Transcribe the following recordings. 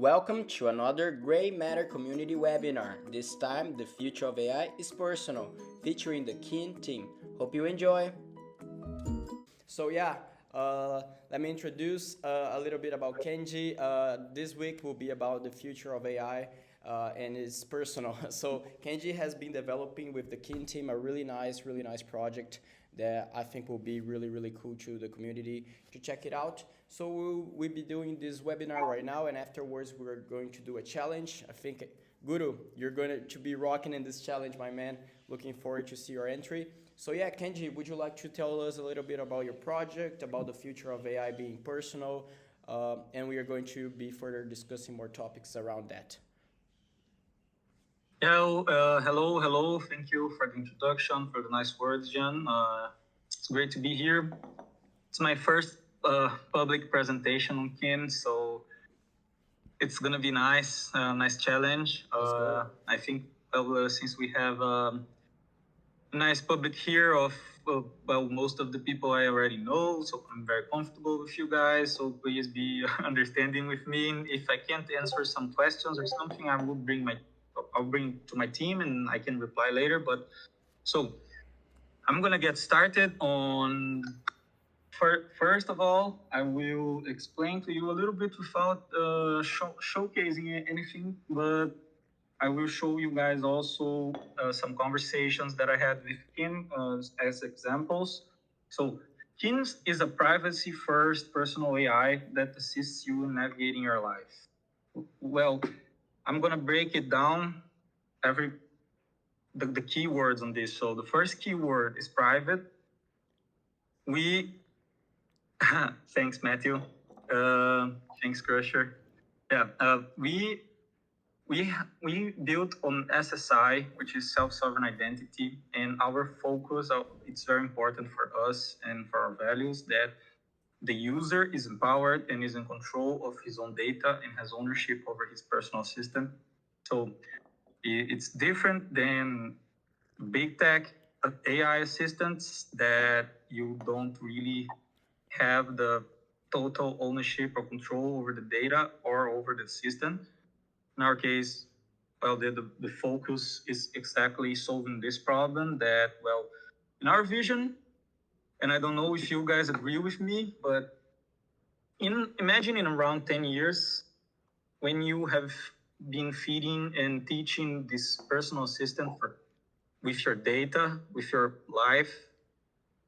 Welcome to another Grey Matter community webinar. This time, the future of AI is personal, featuring the Keen team. Hope you enjoy. So yeah, let me introduce a little bit about Kenji. This week will be about the future of AI. And it's personal. So Kenji has been developing with the Keen team a really nice project that I think will be really cool to the community to check it out. So we'll be doing this webinar right now, and afterwards we're going to do a challenge. I think Guru, you're going to be rocking in this challenge, my man. Looking forward to see your entry. So yeah, Kenji, would you like to tell us a little bit about your project, about the future of AI being personal, and we are going to be further discussing more topics around that. Hello. Thank you for the introduction, for the nice words, Jan. It's great to be here. It's my first public presentation on Kin, so it's gonna be nice, nice challenge. I think since we have a nice public here of most of the people I already know, so I'm very comfortable with you guys. So please be understanding with me. If I can't answer some questions or something, I'll bring to my team and I can reply later. But so I'm gonna get started on. First of all, I will explain to you a little bit without showcasing anything, but I will show you guys also some conversations that I had with Kim as examples. So Kim is a privacy-first personal AI that assists you in navigating your life. Well, I'm gonna break it down the keywords on this. So the first keyword is private. We thanks Matthew. Thanks Crusher. Yeah, we built on SSI, which is self-sovereign identity, and our focus. It's very important for us and for our values that the user is empowered and is in control of his own data and has ownership over his personal system. So it's different than big tech AI assistants that you don't really have the total ownership or control over the data or over the system. In our case, well, the focus is exactly solving this problem that, well, in our vision, and I don't know if you guys agree with me, but imagine in around 10 years, when you have been feeding and teaching this personal assistant with your data, with your life,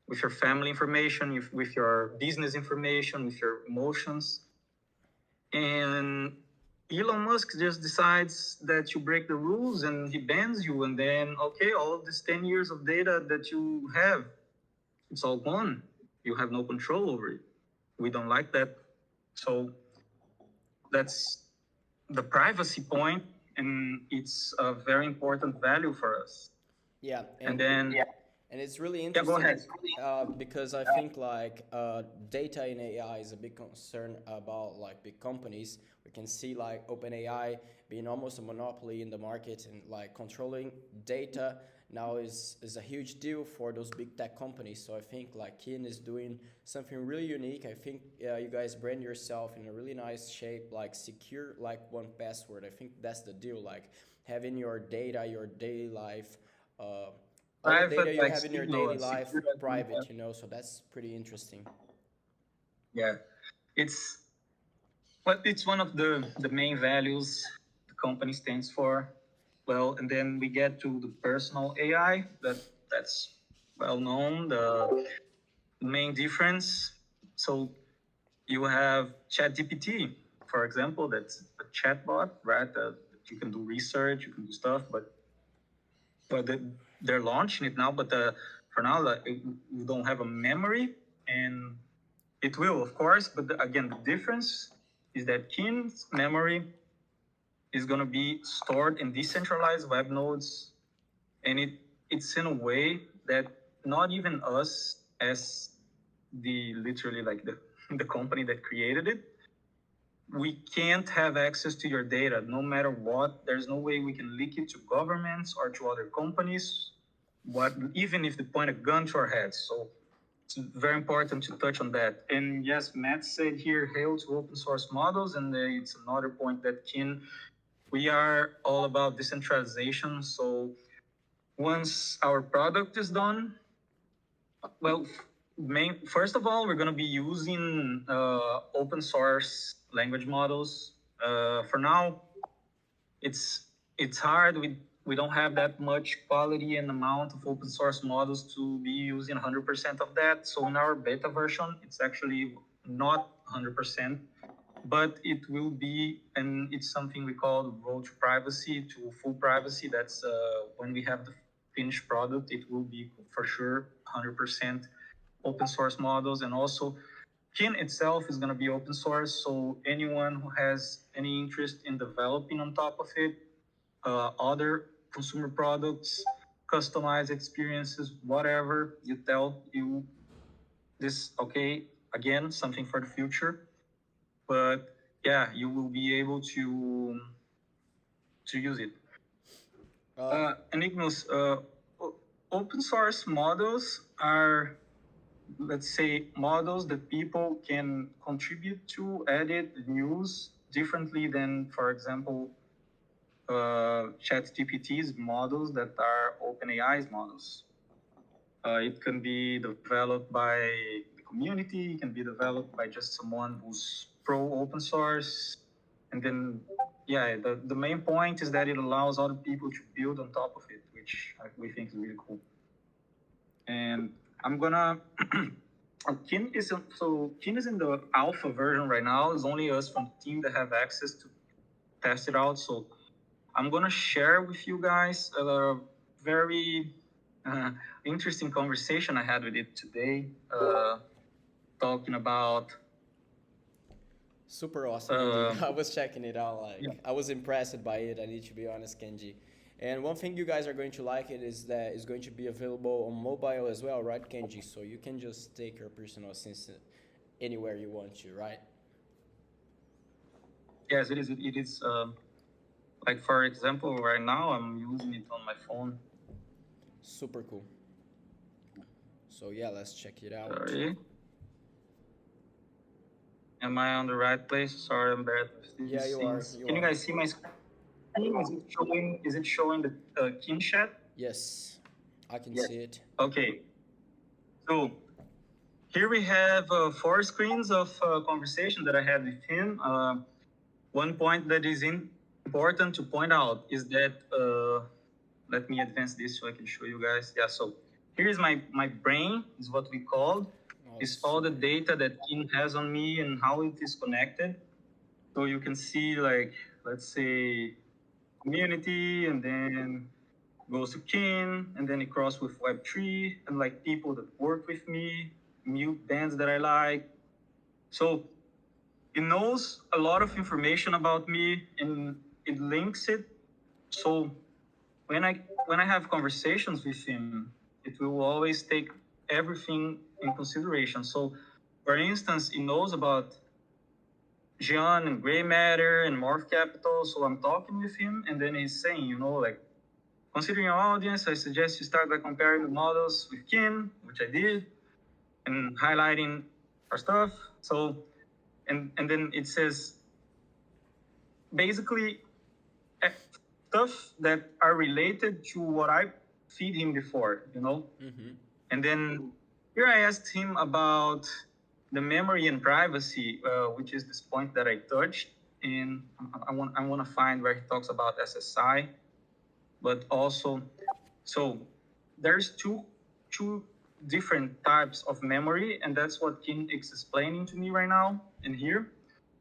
with your family information, with your business information, with your emotions. And Elon Musk just decides that you break the rules and he bans you. And then, okay, all of this 10 years of data that you have, it's all gone. You have no control over it. We don't like that. So that's the privacy point, and it's a very important value for us. Yeah, And then, and it's really yeah, go interesting ahead. because I think like data in AI is a big concern about like big companies. We can see like OpenAI being almost a monopoly in the market, and like controlling data now is a huge deal for those big tech companies. So I think like Keen is doing something really unique. I think you guys brand yourself in a really nice shape, like secure like 1Password. I think that's the deal, like having your data, your daily life. All the data Private, you like have in your signal, daily life secure. private, so that's pretty interesting. Yeah, it's it's one of the main values the company stands for. Well, and then we get to the personal AI that's well known. The main difference. So you have ChatGPT, for example, that's a chatbot, right? You can do research, you can do stuff, but they're launching it now. But for now, like, you don't have a memory, and it will, of course. But again, the difference is that Keen's memory is going to be stored in decentralized web nodes, and it's in a way that not even us as the literally like the company that created it, we can't have access to your data no matter what. There's no way we can leak it to governments or to other companies, what even if they point a gun to our heads. So it's very important to touch on that. And yes, Matt said here, hail to open source models, and it's another point that we are all about decentralization. So once our product is done, well, first of all, we're going to be using open source language models. For now, it's hard. We don't have that much quality and amount of open source models to be using 100% of that. So in our beta version, it's actually not 100%, but it will be, and it's something we call road to privacy, to full privacy. That's when we have the finished product, it will be for sure 100% open source models. And also Kin itself is going to be open source, so anyone who has any interest in developing on top of it other consumer products, customized experiences, whatever you tell you this, okay, again, something for the future. But yeah, you will be able to use it. Enigmus, open source models are, let's say, models that people can contribute to, edit, use differently than, for example, ChatGPT's models that are OpenAI's models. It can be developed by the community, it can be developed by just someone who's pro open source. And then, yeah, the main point is that it allows other people to build on top of it, which we think is really cool. And I'm gonna, Kin is in the alpha version right now. It's only us from the team that have access to test it out. So I'm gonna share with you guys a very interesting conversation I had with it today, talking about. Super awesome, indeed. I was checking it out. Like, yeah. I was impressed by it. I need to be honest, Kenji. And one thing you guys are going to like it is that it's going to be available on mobile as well, right, Kenji? So you can just take your personal assistant anywhere you want to, right? Yes, it is. It is. Like, for example, right now I'm using it on my phone. Super cool. So yeah, let's check it out. Sorry. Am I on the right place? Sorry, I'm bad with these Yeah, you things. are. Can you guys see my screen? Is it showing the Kin chat? Yes, I can see it. Okay. So here we have 4 screens of conversation that I had with him. One point that is important to point out is that, let me advance this so I can show you guys. Yeah, so here is my brain, is what we called. It's all the data that Kin has on me and how it is connected. So you can see, like, let's say, community, and then goes to Kin, and then it crosses with Web3, and like people that work with me, mute bands that I like. So it knows a lot of information about me, and it links it. So when I have conversations with him, it will always take everything in consideration. So, for instance, it knows about Gian and Gray Matter and Morph Capital. So I'm talking with him, and then he's saying, like, considering your audience, I suggest you start by comparing the models with Kin, which I did, and highlighting our stuff. So, and then it says, basically, stuff that are related to what I feed him before, Mm-hmm. And then here I asked him about the memory and privacy, which is this point that I touched. And I want to find where he talks about SSI, but also, so there's two different types of memory, and that's what Kin is explaining to me right now. And here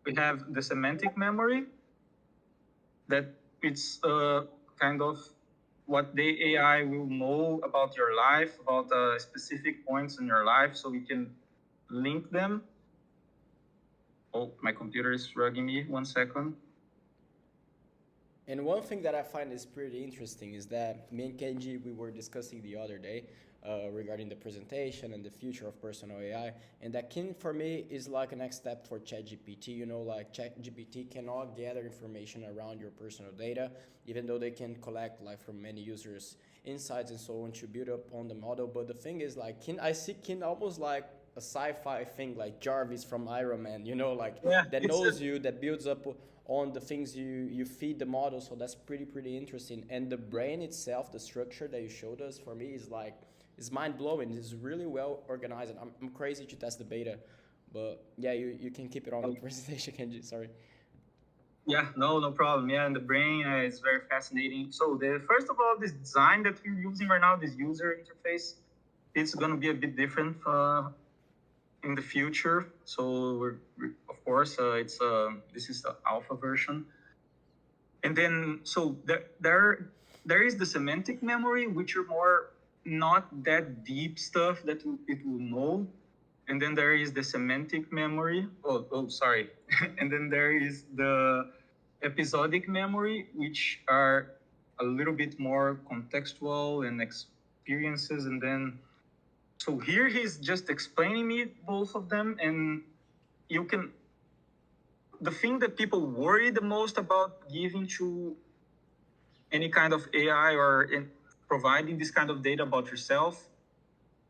we have the semantic memory, that it's kind of what the AI will know about your life, about specific points in your life, so we can link them. Oh, my computer is rugging me. 1 second. And one thing that I find is pretty interesting is that me and Kenji, we were discussing the other day. regarding the presentation and the future of personal AI. And that can, for me, is like a next step for ChatGPT. You know, like ChatGPT cannot gather information around your personal data, even though they can collect like from many users insights and so on to build up on the model. But the thing is, like, I see Kin almost like a sci-fi thing, like Jarvis from Iron Man. You know, like Yeah, that it's knows you, that builds up on the things you feed the model. So that's pretty interesting. And the brain itself, the structure that you showed us, for me is like it's mind blowing. It's really well organized. And I'm crazy to test the beta, but yeah, you can keep it on the presentation, Kenji. Sorry. yeah, no problem. Yeah, and the brain is very fascinating. So the first of all, this design that we're using right now, this user interface, it's going to be a bit different in the future. So of course, it's this is the alpha version, and then so there is the semantic memory, which are more not that deep stuff that it will know, and then there is the semantic memory. Oh, sorry, and then there is the episodic memory, which are a little bit more contextual and experiences, and then so here he's just explaining me both of them, and you can the thing that people worry the most about giving to any kind of AI or providing this kind of data about yourself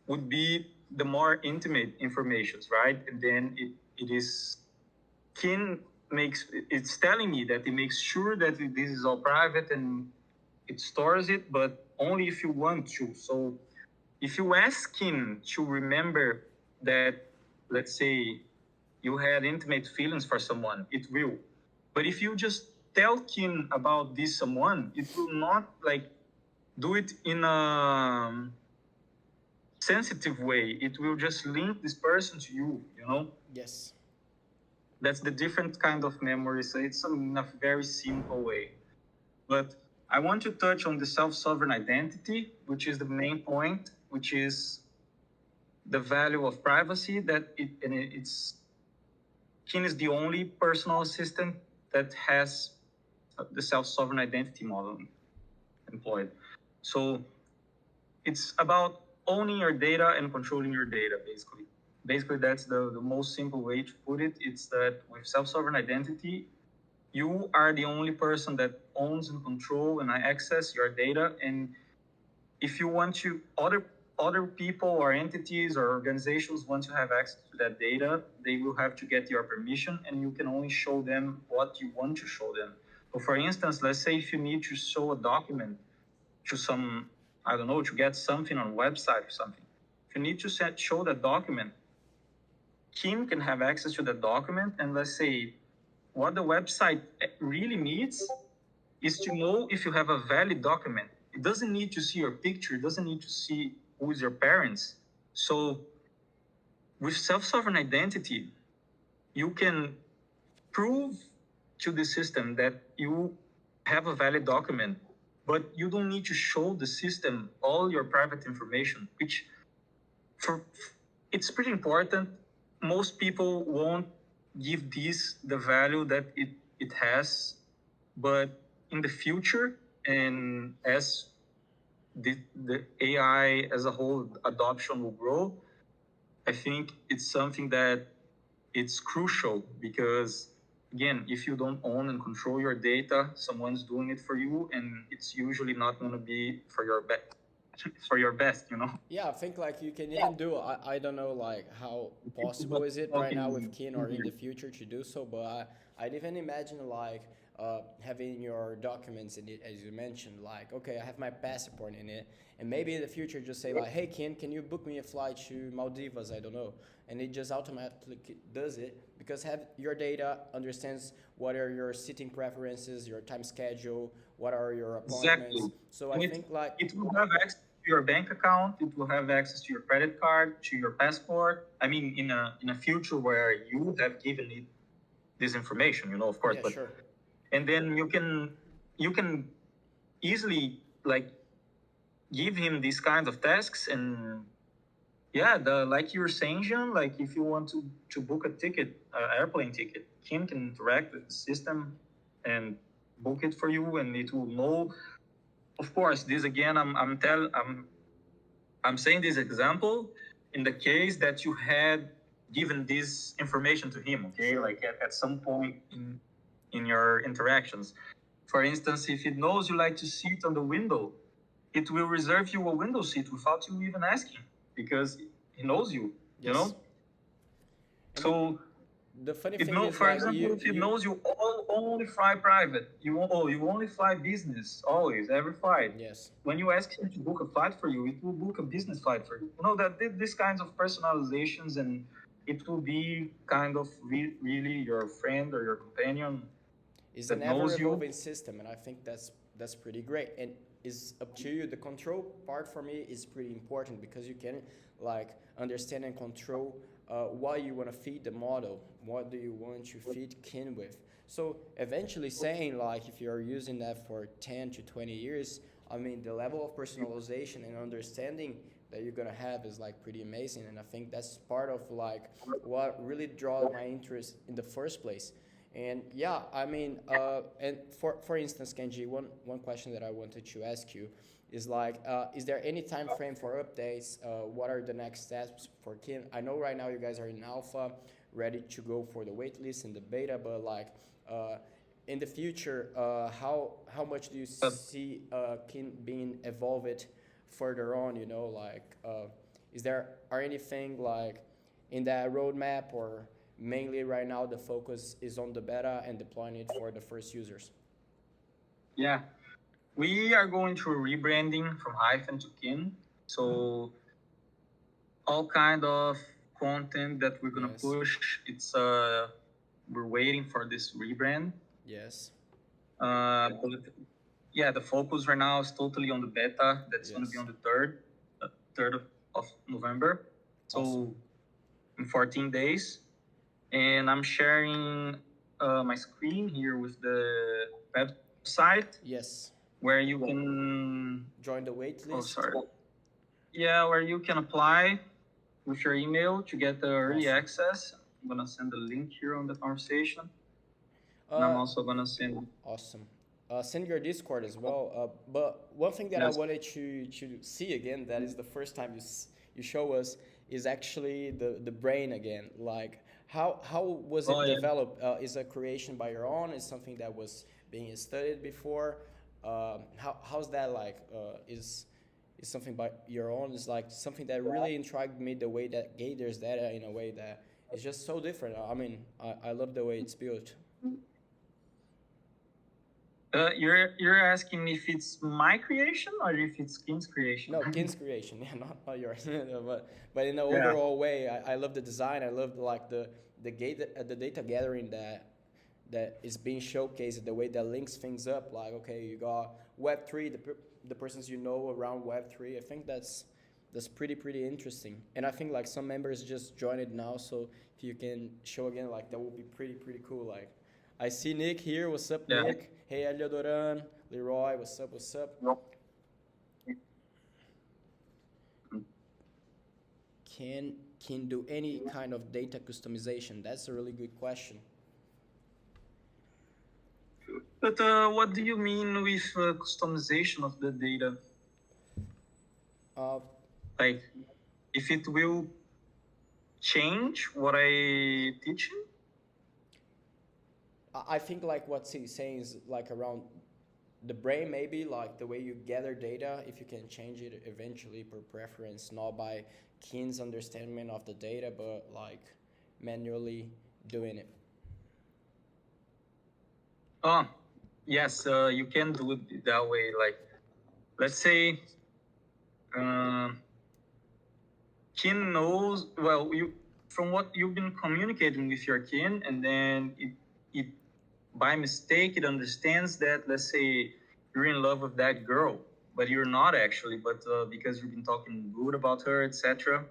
would be the more intimate informations, right? And then it is Kin makes it's telling me that it makes sure that this is all private and it stores it, but only if you want to. So if you ask him to remember that, let's say, you had intimate feelings for someone, it will. But if you just tell Kim about this someone, it will not like do it in a sensitive way. It will just link this person to you, you know? Yes. That's the different kind of memory. So it's in a very simple way. But I want to touch on the self-sovereign identity, which is the main point, which is the value of privacy that it's Kin is the only personal assistant that has the self-sovereign identity model employed. So it's about owning your data and controlling your data, basically. Basically, that's the most simple way to put it. It's that with self-sovereign identity, you are the only person that owns and control and access your data. And if you want to, other people or entities or organizations want to have access to that data, they will have to get your permission, and you can only show them what you want to show them. So for instance, let's say if you need to show a document to some, I don't know, to get something on a website or something, if you need to show that document, Kim can have access to the document, and let's say what the website really needs is to know if you have a valid document. It doesn't need to see your picture. It doesn't need to see who is your parents. So with self-sovereign identity, you can prove to the system that you have a valid document, but you don't need to show the system all your private information, which for it's pretty important. Most people won't give this the value that it has, but in the future, and as the AI as a whole adoption will grow, I think it's something that it's crucial because again, if you don't own and control your data, someone's doing it for you, and it's usually not going to be for your best. For your best, you know. Yeah, I think like you can even do. I don't know like how possible is it right now with Kin or in the future to do so, but I'd even imagine like having your documents in it, as you mentioned. Like, okay, I have my passport in it, and maybe in the future just say like, hey Kin, can you book me a flight to Maldives? I don't know, and it just automatically does it because have your data understands what are your sitting preferences, your time schedule, what are your appointments. Exactly. So I And think like it will have access to your bank account. It will have access to your credit card, to your passport. I mean, in a future where you have given it this information, you know, of course. yeah, But sure. and then you can easily like give him these kinds of tasks, and yeah, the like you were saying, Jean, like if you want to book a ticket, airplane ticket, Kim can interact with the system and book it for you, and it will know. Of course, this again, I'm I'm saying this example in the case that you had given this information to him, okay? Sure. Like at some point in your interactions. For instance, if it knows you like to sit on the window, it will reserve you a window seat without you even asking because it knows you, you Yes. know? And the, So the funny it thing know, is for like example, if it knows you only fly private, you only fly business always, every flight. yes. When you ask him to book a flight for you, it will book a business flight for you. You know that these kinds of personalizations, and it will be kind of really your friend or your companion It's an that ever knows you. evolving system, and I think that's pretty great. And it's up to you. The control part for me is pretty important because you can like understand and control what you want to feed the model, what do you want to feed Kin with. So eventually, saying like if you're using that for 10 to 20 years, I mean the level of personalization and understanding that you're gonna have is like pretty amazing, and I think that's part of like what really draws my interest in the first place. And yeah, I mean, and for instance, Kenji, one question that I wanted to ask you is like, is there any time frame for updates? What are the next steps for Kin? I know right now you guys are in alpha, ready to go for the waitlist and the beta, but like, uh, in the future, how much do you Uh, see Kin being evolved further on? You know, like, is there are anything like in that roadmap, or mainly right now the focus is on the beta and deploying it for the first users? yeah, we are going through rebranding from Hyphen to Kin. So all kind of content that we're gonna Yes, push, it's we're waiting for this rebrand. yes, But yeah, the focus right now is totally on the beta. That's going to be yes. on the third of November. Awesome. So in 14 days, and I'm sharing my screen here with the website Yes. where you can. Join the wait Oh, list. sorry. Yeah, where you can apply with your email to get the early Awesome. access. I'm gonna send the link here on the conversation, and I'm Uh, also gonna send. Awesome. Send your Discord as well. But one thing that I Yes. wanted to see again, that is the first time you show us, is actually the brain again. Like how was Oh it yeah. developed? Is a creation by your own? Is something that was being studied before? How's that like? Is something by your own? Is like something that really intrigued me, the way that gathers data in a way that is just so different. I mean, I love the way it's built. You're asking me if it's my creation or if it's Kim's creation? No, Kin's creation, yeah, not yours. But in an Yeah. overall way, I love the design. I love like the data gathering that is being showcased. The way that links things up. Like okay, you got Web three, the persons you know around Web three. I think that's pretty interesting. And I think like some members just joined it now, so if you can show again, like that would be pretty cool. Like I see Nick here. What's up, Yeah. Nick? Hey, Eliodoran, Leroy. What's up? What's up? Can do any kind of data customization? That's a really good question. But what do you mean with customization of the data? Uh, Like, if it will change what I teach him? I think like what he's saying is like around the brain, maybe like the way you gather data, if you can change it eventually per preference, not by Keen's understanding of the data, but like manually doing it. Oh, yes, you can do it that way. Like, let's say um, kin knows, well, you from what you've been communicating with your kin, and then it by mistake it understands that, let's say you're in love with that girl, but you're not actually, but because you've been talking good about her, etc.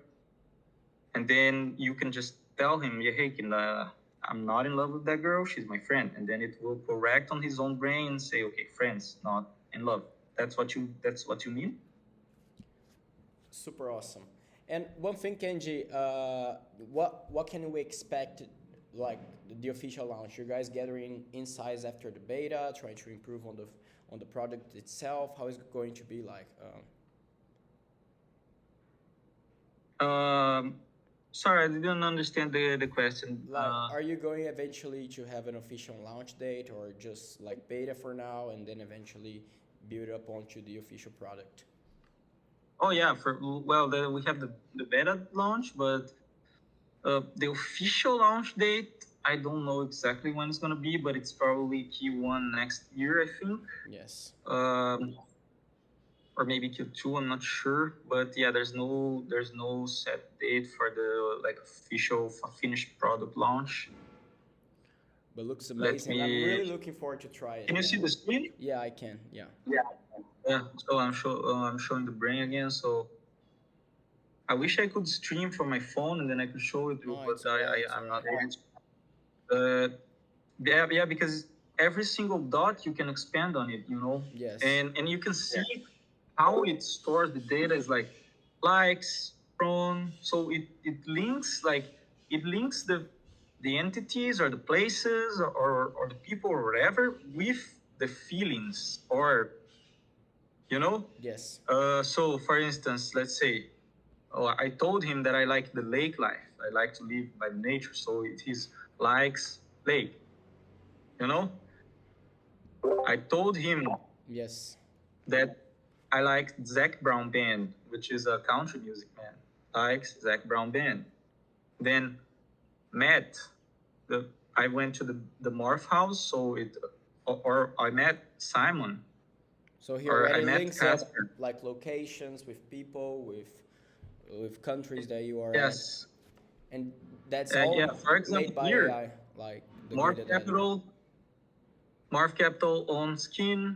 And then you can just tell him, yeah, hey, kin, I'm not in love with that girl, she's my friend, and then it will correct on his own brain and say, okay, friends, not in love. That's what you mean? Super awesome. And one thing, Kenji, what can we expect, like the official launch? You guys gathering insights after the beta, trying to improve on the product itself. How is it going to be like? Um, sorry, I didn't understand the question. Like, are you going eventually to have an official launch date, or just like beta for now and then eventually build up onto the official product? Oh yeah, we have the beta launch, but the official launch date, I don't know exactly when it's gonna be, but it's probably Q1 next year, I think. Yes. Um, or maybe Q2, I'm not sure. But yeah, there's no set date for the like official finished product launch. But looks Let amazing. I'm me. really looking forward to try it. Can you see the screen? Yeah, I can. Yeah. Yeah. So I'm showing the brain again. So I wish I could stream from my phone and then I could show it to you, No, but it's alright. It's I'm not alright. able to. Yeah, because every single dot you can expand on it, Yes. and you can see how it stores the data is like likes, prone. So it links the entities or the places or the people or whatever with the feelings or you know Yes. so for instance, let's say, I told him that I like the lake life. I like to live by nature. So it is likes lake. You know, I told him Yes. that I like Zac Brown Band, which is a country music man. Likes Zac Brown Band. Then met the I went to the Morph House, so or I met Simon, So he or I already met links up Casper. like locations with people, with countries that you are at, Yes. and that's Yeah. all For made example, by here, AI, like the Morph graded editor. Capital. Morph Capital owns Skin,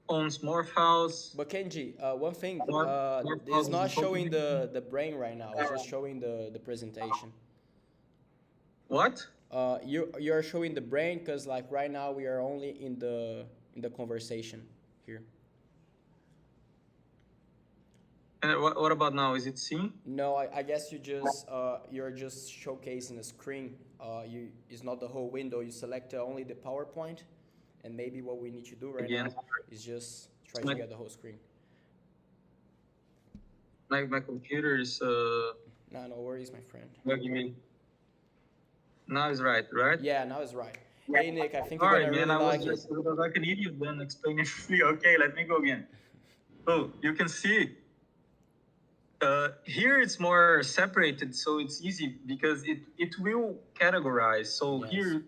owns Morph House. But Kenji, one thing, Morph it's House is not a showing company. the brain right now. It's just showing the presentation. What? You're showing the brain because like right now we are only in the conversation here. And what about now? Is it seen? No, I guess you're just showcasing a screen. You It's not the whole window. You select only the PowerPoint, and maybe what we need to do right Again, now is just try to my, get the whole screen. my computer is No, no worries, my friend. bugging me. Now is right, right? Yeah, now it's right. Hey Nick, I think you're Sorry, gonna man. really I was like it. just like an idiot then explaining to you. Okay, let me go again. So you can see here it's more separated, so it's easy because it will categorize. So Yes. here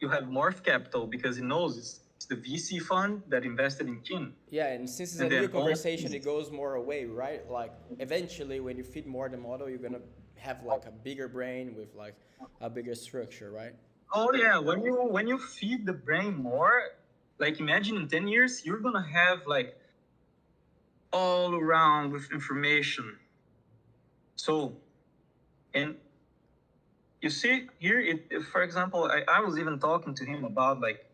you have Morph Capital because it knows it's the VC fund that invested in Kin. Yeah, and since it's a And new then conversation, it goes more away, right? Like eventually, when you feed more the model, you're gonna have like a bigger brain with like a bigger structure, right? oh yeah, when you feed the brain more, like imagine in 10 years you're gonna have like all around with information. So, and you see here, for example, I was even talking to him about like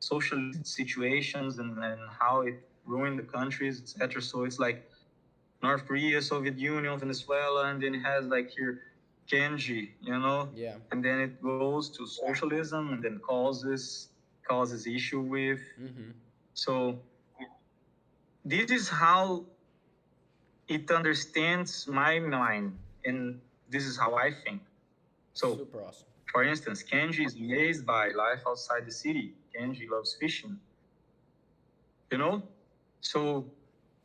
socialist situations and how it ruined the countries, etc. So it's like North Korea, Soviet Union, Venezuela, and then it has like here Kenji, Yeah. and then it goes to socialism and then causes issue with. Mm-hmm. So this is how it understands my mind, and this is how I think. So, Super awesome. for instance, Kenji is amazed by life outside the city. Kenji loves fishing. You know, so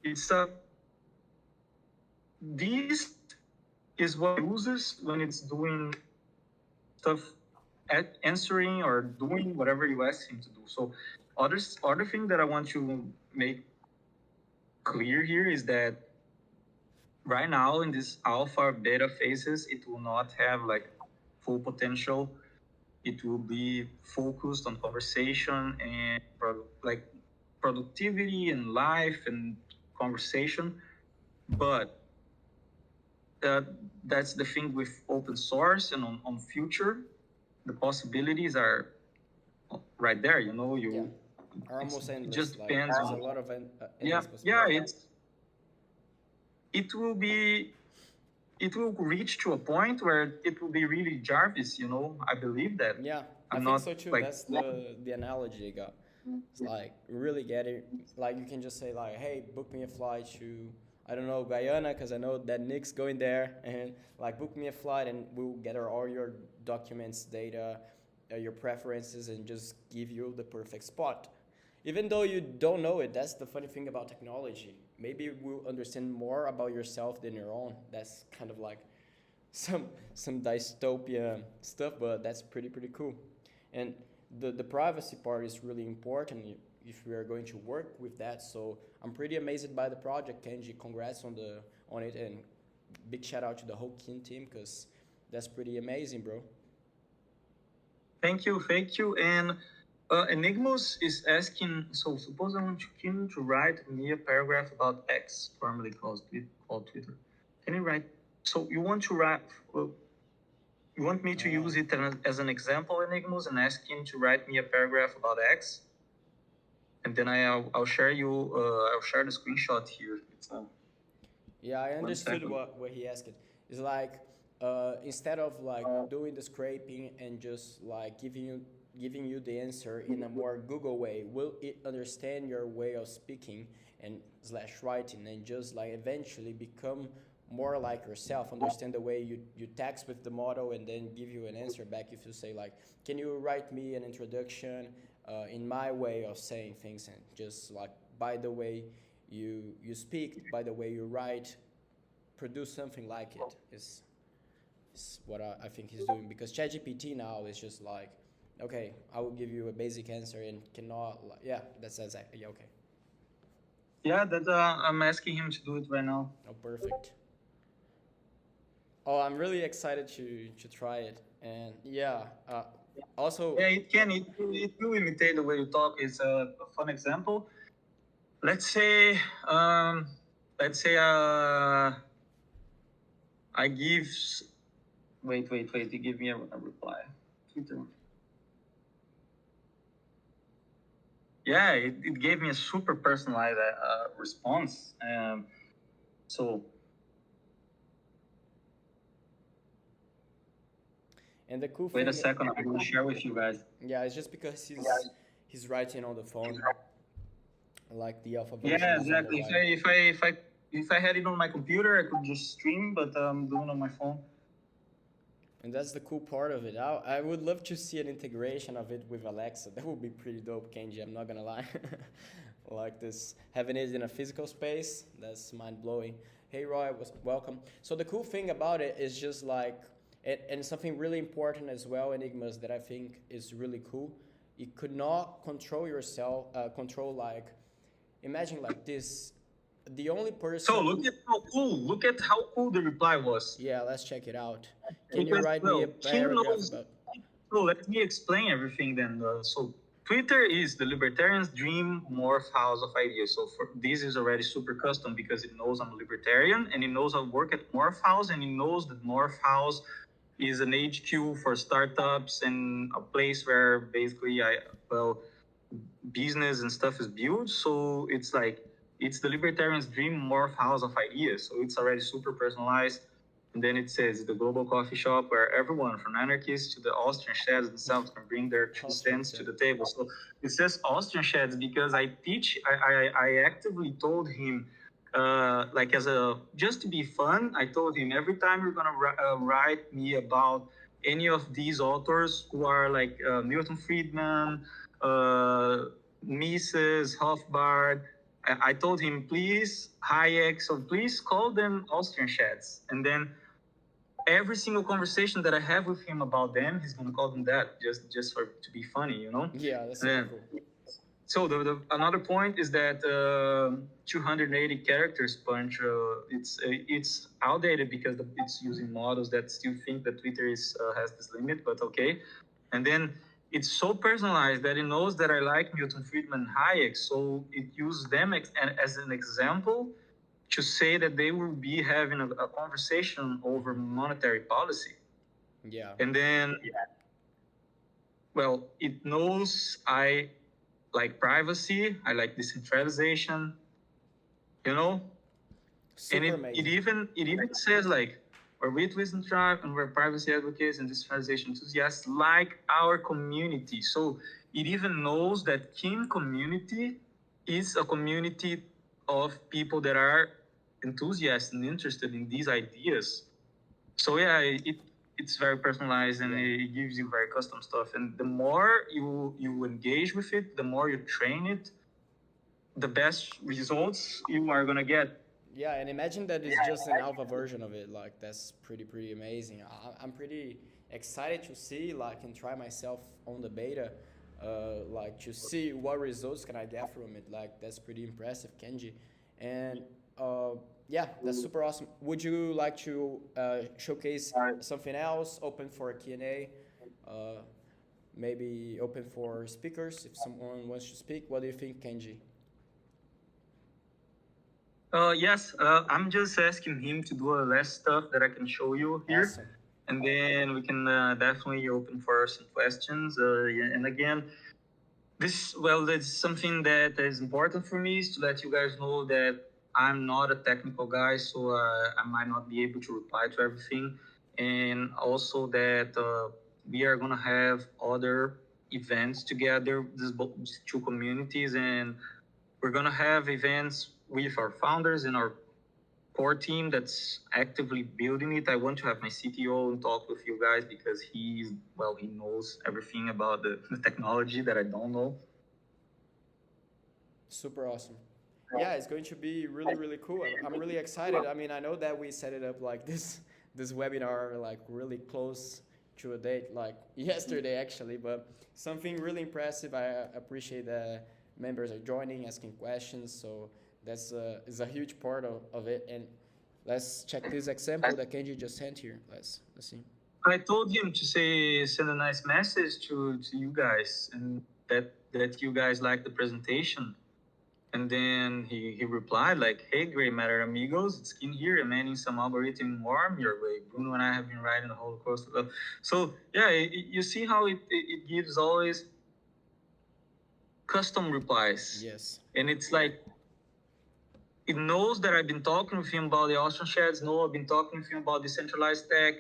it's this is what it uses when it's doing stuff, answering or doing whatever you ask him to do. So, other thing that I want to make clear here is that right now in this alpha beta phases, it will not have like full potential. It will be focused on conversation and like productivity and life and conversation. But uh, that's the thing with open source and on future, the possibilities are right there. Yeah, are It's, almost it endless. just Like depends there's a on. lot of Yeah, endless yeah. possibilities. It will be it will reach to a point where it will be really Jarvis. I believe that. Yeah, I I'm think not so too. like. That's the analogy I got. It's like really get it. Like you can just say like, hey, book me a flight to I don't know, Guyana, because I know that Nick's going there, and like book me a flight, and we'll gather all your documents, data, your preferences, and just give you the perfect spot. Even though you don't know it, that's the funny thing about technology. Maybe we'll understand more about yourself than your own. That's kind of like some some dystopia stuff, but that's pretty cool. And the privacy part is really important if we are going to work with that. So I'm pretty amazed by the project, Kenji. Congrats on it, and big shout out to the whole Kin team because that's pretty amazing, bro. Thank you, thank you. And Enigmus is asking, so suppose I want Kim to write me a paragraph about X, formerly called Twitter. Can you write? So you want to write? You want me to use it as an example, Enigmus, and ask him to write me a paragraph about X, and then I'll share you. I'll share the screenshot here. Yeah, I One understood second. what he asked. It's like instead of like doing the scraping and just like giving you the answer in a more Google way, will it understand your way of speaking and slash writing and just like eventually become more like yourself, understand the way you text with the model and then give you an answer back if you say like, can you write me an introduction in my way of saying things and just like by the way you speak, by the way you write, produce something like it is what I think he's doing because ChatGPT now is just like, okay, I will give you a basic answer and cannot, like, yeah, that's exactly yeah, okay. Yeah, that I'm asking him to do it right now. Oh, perfect. Oh, I'm really excited to try it, and yeah, also, Yeah, it can. It will imitate the way you talk. It's a fun example. Let's say, um, let's say, I give. Wait. You give me a reply. Twitter. Yeah, it gave me a super personalized response. So and the cool wait a thing, second, I will share with you guys. yeah, it's just because he's writing on the phone, like the alpha version Yeah, is on the exactly. right. If I had it on my computer, I could just stream, but I'm doing it on my phone. And that's the cool part of it. I would love to see an integration of it with Alexa. That would be pretty dope, Kenji. I'm not gonna lie. Like this, having it in a physical space, that's mind blowing. Hey, Roy, welcome. So the cool thing about it is just like, and something really important as well, Enigmas, that I think is really cool. You could not control yourself, control like, imagine like this. The only So person. look at how cool. Look at how cool the reply was. Yeah, let's check it out. Can you Because write me a well, Kim paragraph knows. about? So let me explain everything then. So Twitter is the libertarian's dream morph house of ideas. So for this is already super custom because it knows I'm a libertarian and it knows I work at Morph House and it knows that Morph House is an HQ for startups and a place where basically business and stuff is built. So it's like it's the libertarian's dream morph house of ideas. So it's already super personalized. And then it says the global coffee shop where everyone from anarchists to the Austrian sheds themselves can bring their 2 cents to the table. So it says Austrian sheds because I actively told him, like as a, just to be fun, I told him every time you're going to write me about any of these authors who are like Milton Friedman, uh, Mises, Hofbard, I told him, please, Hayek, so please call them Austrian sheds. And then every single conversation that I have with him about them, he's gonna call them that, just for to be funny, you know. Yeah, that's And super then, cool. so the another point is that 280 characters punch. It's outdated because it's using models that still think that Twitter has this limit, but okay. And then it's so personalized that it knows that I like Milton Friedman and Hayek, so it uses them as an example to say that they will be having a conversation over monetary policy. Yeah. And then, well, it knows I like privacy, I like decentralization, you know, and Super amazing. it even says like we're retweets and tribe and we're privacy advocates and decentralization enthusiasts like our community. So it even knows that Kin community is a community of people that are enthusiastic and interested in these ideas. So yeah, it's very personalized and Yeah. it gives you very custom stuff. And the more you engage with it, the more you train it, the best results you are gonna get. Yeah, and imagine that it's just an alpha version of it. Like that's pretty amazing. I'm pretty excited to see like and try myself on the beta, like to see what results can I get from it. Like that's pretty impressive, Kenji. And uh, yeah, that's super awesome. Would you like to showcase something else? Open for a Q&A. Uh, Maybe open for speakers if someone wants to speak. What do you think, Kenji? Yes, I'm just asking him to do a last stuff that I can show you here, Awesome. and then we can definitely open for some questions. Yeah, and again, that's something that is important for me is to let you guys know that I'm not a technical guy, so I might not be able to reply to everything, and also that we are gonna have other events together, these two communities, and we're gonna have events with our founders and our core team that's actively building it. I want to have my CTO and talk with you guys because he knows everything about the technology that I don't know. Super awesome. Yeah, it's going to be really cool. I'm really excited. I mean, I know that we set it up like this webinar like really close to a date, like yesterday actually, but something really impressive. I appreciate that members are joining, asking questions. So that's is a huge part of it. And let's check this example that Kenji just sent here. Let's see. I told him to send a nice message to you guys and that you guys like the presentation. And then he replied like, "Hey, Gray Matter amigos, it's Kin here, amending some algorithm warm your way. Bruno and I have been writing the Holocaust." So yeah, you see how it gives always custom replies, Yes. and it's like it knows that I've been talking with him about the Austrian sheds. No, I've been talking with him about decentralized tech,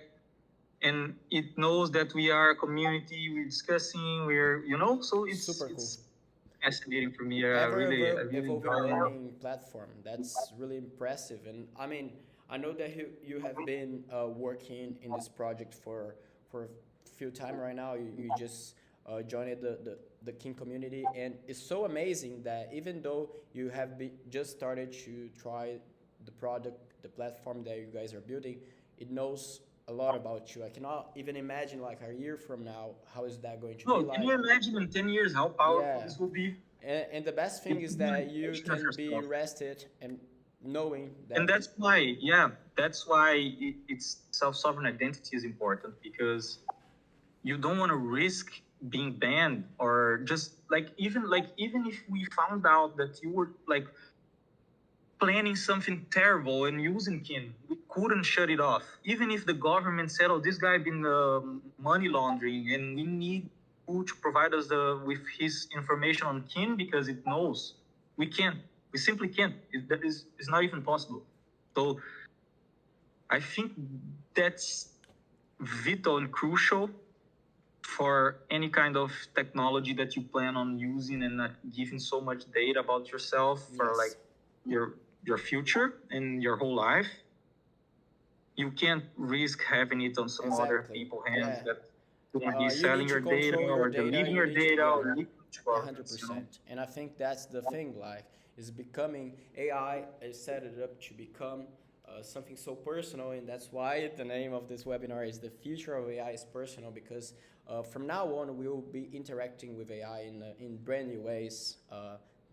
and it knows that we are a community. We're discussing. So Super cool. it's fascinating for me. Ever I really evolving enjoy. learning platform. That's really impressive. And I mean, I know that you have been working in this project for a few time right now. You just joined the King community, and it's so amazing that even though you have just started to try the product, the platform that you guys are building, it knows a lot about you. I cannot even imagine like a year from now how is that going to be No, can like. you imagine in 10 years how powerful Yeah, this will be? and the best thing It's is the that you integration of can be yourself. rested and knowing And that. that's why, yeah, that's why it's self-sovereign identity is important because you don't want to risk being banned or just even if we found out that you were like planning something terrible and using kin, we couldn't shut it off. Even if the government said, "Oh, this guy been money laundering, and we need who to provide us with his information on kin because it knows," we can't. We simply can't. It's not even possible. So I think that's vital and crucial for any kind of technology that you plan on using and not giving so much data about yourself for like Yes, your your future and your whole life. You can't risk having it on some other exactly. people hands Yeah, that will be you need selling to your data control your or data. deleting You your need to, data yeah, or leaking to hundred governments. percent. And I think that's the thing. Like, is becoming AI is set it up to become something so personal, and that's why the name of this webinar is "The Future of AI is Personal." Because from now on, we will be interacting with AI in brand new ways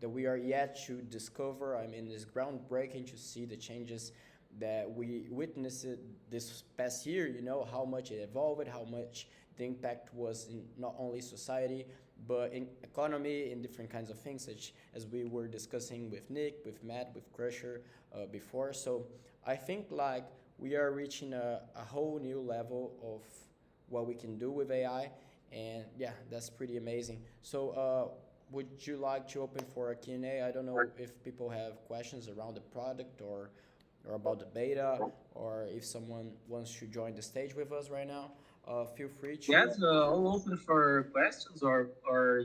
that we are yet to discover. I mean, it's groundbreaking to see the changes that we witnessed this past year. You know how much it evolved, how much the impact was in not only society but in economy, in different kinds of things, such as we were discussing with Nick, with Matt, with Crusher before. So I think like we are reaching a whole new level of what we can do with AI, and yeah, that's pretty amazing. So would you like to open for a Q&A? I don't know if people have questions around the product or about the beta, or if someone wants to join the stage with us right now. Feel free to. Yes, all open for questions or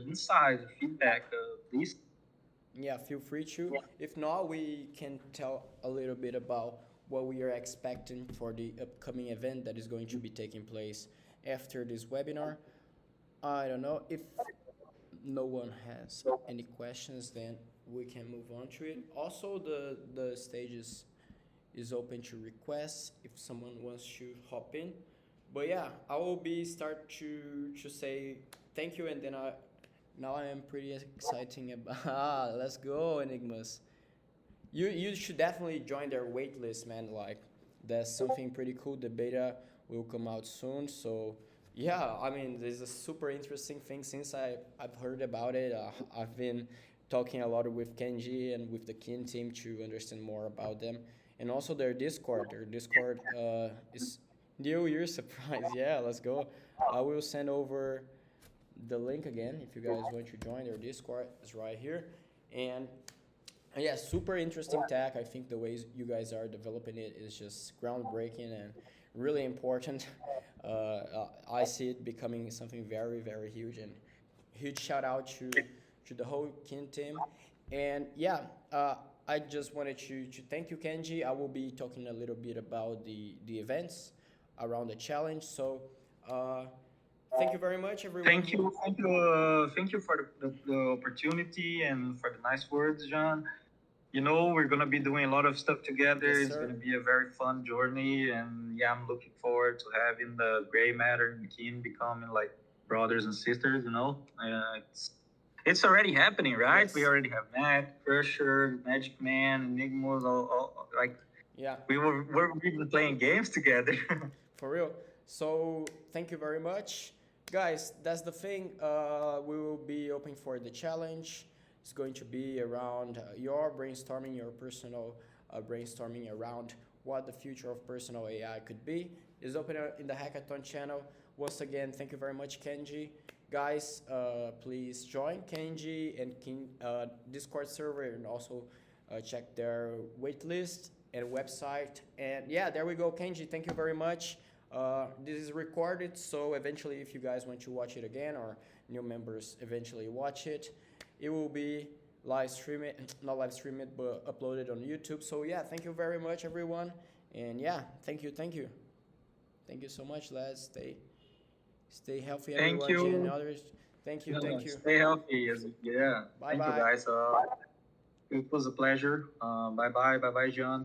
insights, feedback, please. yeah, feel free to. If not, we can tell a little bit about what we are expecting for the upcoming event that is going to be taking place after this webinar. I don't know if no one has any questions, then we can move on to it. Also, the stages is open to requests if someone wants to hop in. But yeah, I will be start to say thank you, and then I now I am pretty exciting about. Ah, let's go, Enigmas. You should definitely join their wait list, man. Like that's something pretty cool. The beta will come out soon, so yeah. I mean, this is a super interesting thing since I've heard about it. I've been talking a lot with Kenji and with the Kin team to understand more about them, and also their Discord. Their Discord is New Year surprise. Yeah, let's go. I will send over the link again if you guys want to join their Discord. It's right here, and yeah, super interesting tech. I think the ways you guys are developing it is just groundbreaking and really important. I see it becoming something very, very huge, and huge shout out to the whole Kin team. And yeah, I just wanted to thank you, Kenji. I will be talking a little bit about the events around the challenge. So uh, thank you very much, everyone. Thank you for the opportunity and for the nice words, John. You know, we're gonna be doing a lot of stuff together. Yes, It's sir. gonna be a very fun journey, and yeah, I'm looking forward to having the Gray Matter and Keen becoming like brothers and sisters. You know, it's already happening, right? We Yes. already have Matt, Crusher, Magic Man, Enigmas, like Yeah. we're even playing games together. For real. So thank you very much, guys. That's the thing. We will be open for the challenge. It's going to be around your brainstorming, your personal brainstorming around what the future of personal AI could be. Is open in the hackathon channel. Once again, thank you very much, Kenji. Guys, please join Kenji and King Discord server, and also check their waitlist and website. And yeah, there we go, Kenji. Thank you very much. This is recorded, so eventually, if you guys want to watch it again or new members eventually watch it, it will be live stream it, not live stream it, but uploaded on YouTube. So yeah, thank you very much, everyone. And yeah, thank you so much, lads. Stay healthy, Thank everyone. Jen and you. others. Thank you. Stay healthy. Yeah. Bye Thank you, bye. guys. It was a pleasure. Bye bye. Bye bye, John.